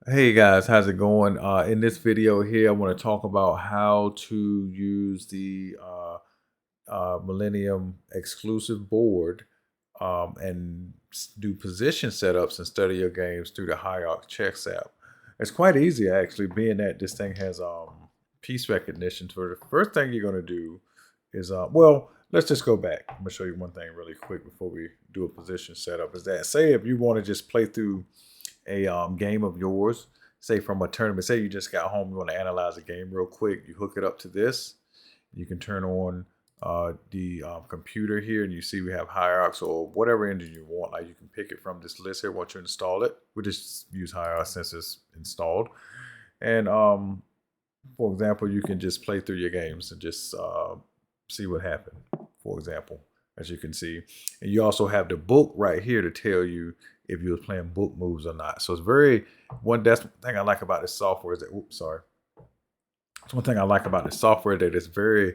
Hey guys, how's it going? In this video here, I want to talk about how to use the Millennium Exclusive board and do position setups and study your games through the HIRACS Chess app. It's quite easy actually, being that this thing has piece recognition. So the first thing you're going to do is, well, let's just go back. I'm going to show you one thing really quick before we do a position setup. Is that, say if you want to just play through a game of yours, say from a tournament, say you just got home, you want to analyze a game real quick, you hook it up to this, you can turn on the computer here, and you see we have HIRACS or whatever engine you want. Like you can pick it from this list here once you install it. We just use HIRACS since it's installed. And for example, you can just play through your games and just see what happened, for example, as you can see. And you also have the book right here to tell you if you were playing book moves or not. So it's very, that's one thing I like about this software is that, oops, sorry. It's one thing I like about the software that it's very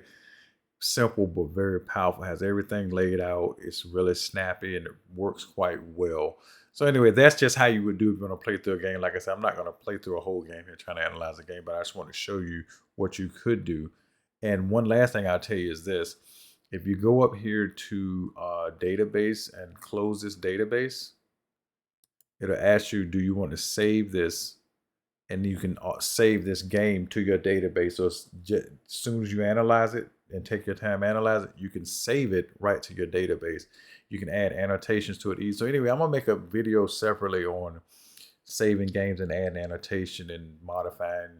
simple but very powerful. It has everything laid out. It's really snappy and it works quite well. So anyway, that's just how you would do if you're going to play through a game. Like I said, I'm not going to play through a whole game here trying to analyze a game, but I just want to show you what you could do. And one last thing I'll tell you is this. If you go up here to database and close this database, it'll ask you, do you want to save this? And you can save this game to your database. So as soon as you analyze it and take your time analyze it, you can save it right to your database. You can add annotations to it. So anyway, I'm gonna make a video separately on saving games and adding annotation and modifying,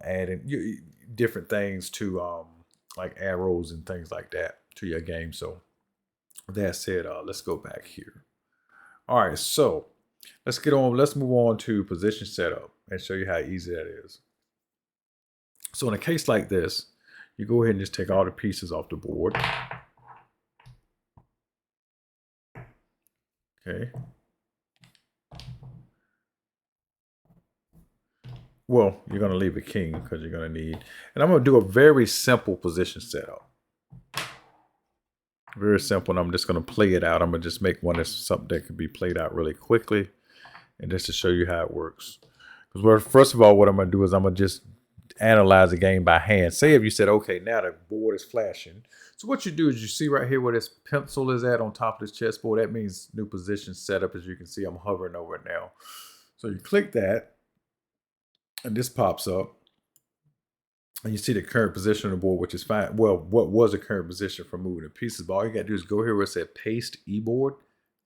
adding different things to like arrows and things like that to your game. So that said, let's go back here. All right, so let's move on to position setup and show you how easy that is. So in a case like this, you go ahead and just take all the pieces off the board. Okay. Well, you're going to leave a king because you're going to need, and I'm going to do a very simple position setup. Very simple, and I'm just going to play it out. I'm going to just make one that's something that can be played out really quickly, and just to show you how it works. Because first of all, what I'm going to do is I'm going to just analyze the game by hand. Say if you said, okay, now the board is flashing. So what you do is you see right here where this pencil is at on top of this chessboard. That means new position setup. As you can see, I'm hovering over it now. So you click that, and this pops up. And you see the current position on the board, which is fine. Well, what was the current position for moving the pieces? But all you got to do is go here where it said paste e-board.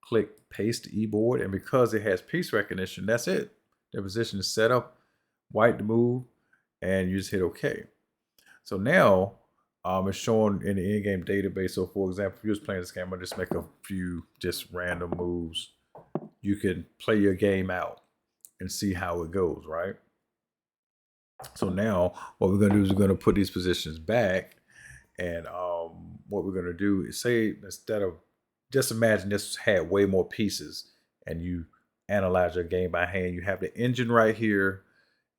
Click paste e-board. And because it has piece recognition, that's it. The position is set up, white to move, and you just hit OK. So now it's showing in the in-game database. So for example, if you was playing this game, I'm going to just make a few just random moves. You can play your game out and see how it goes, right? So now what we're going to do is we're going to put these positions back. And what we're going to do is say, instead of, just imagine this had way more pieces and you analyze your game by hand. You have the engine right here.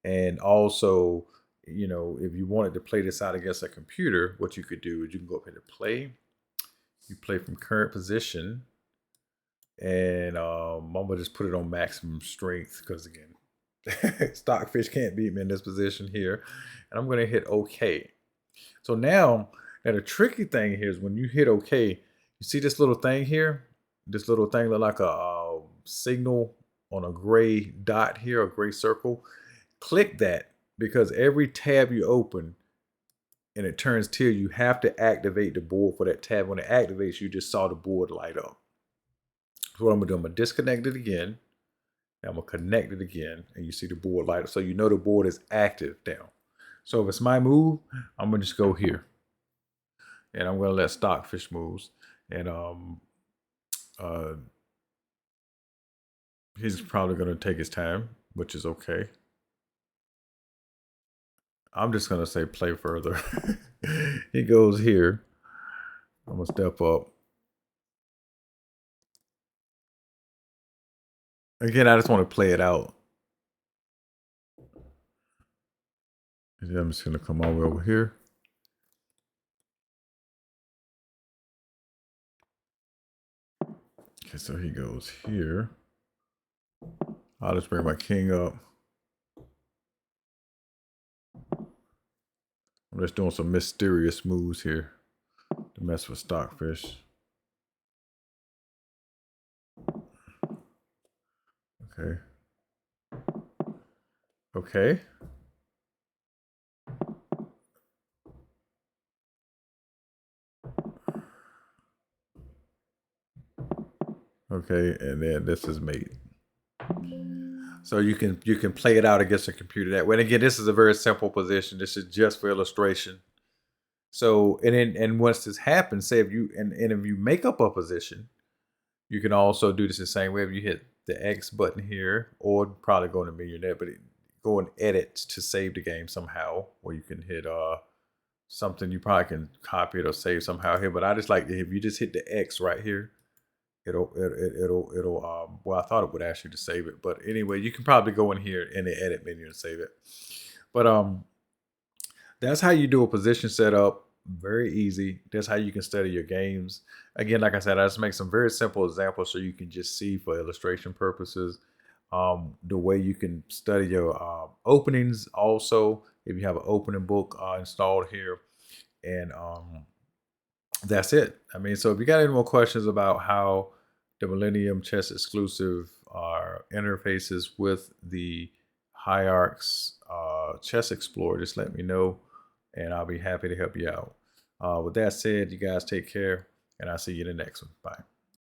And also, you know, if you wanted to play this out against a computer, what you could do is you can go up here to play. You play from current position. And I'm going to just put it on maximum strength because, again, Stockfish can't beat me in this position here. And I'm going to hit OK. So now the tricky thing here is when you hit OK, you see this little thing here? This little thing look like a signal on a gray dot here, a gray circle. Click that, because every tab you open and it turns teal, you have to activate the board for that tab. When it activates, you just saw the board light up. So what I'm going to do, I'm going to disconnect it again. I'm going to connect it again, and you see the board light up. So you know the board is active now. So if it's my move, I'm going to just go here. And I'm going to let Stockfish moves. And he's probably going to take his time, which is okay. I'm just going to say play further. He goes here. I'm going to step up. Again, I just want to play it out. I'm just going to come all the way over here. Okay, so he goes here. I'll just bring my king up. I'm just doing some mysterious moves here to mess with Stockfish. Okay. Okay. Okay, and then this is mate. So you can play it out against a computer that way. And again, this is a very simple position. This is just for illustration. So and once this happens, say if you and if you make up a position, you can also do this the same way. If you hit the X button here, or probably go to Millionaire, but go and edit to save the game somehow, or you can hit something you probably can copy it or save somehow here. But I just like if you just hit the X right here, it'll well, I thought it would ask you to save it, but anyway, you can probably go in here in the edit menu and save it. But that's how you do a position setup. Very easy. That's how you can study your games. Again, like I said, I just make some very simple examples so you can just see for illustration purposes the way you can study your openings. Also, if you have an opening book installed here, and that's it. I mean, so if you got any more questions about how the Millennium Chess Exclusive interfaces with the HIRACS Chess Explorer, just let me know, and I'll be happy to help you out. With that said, you guys take care, and I'll see you in the next one. Bye.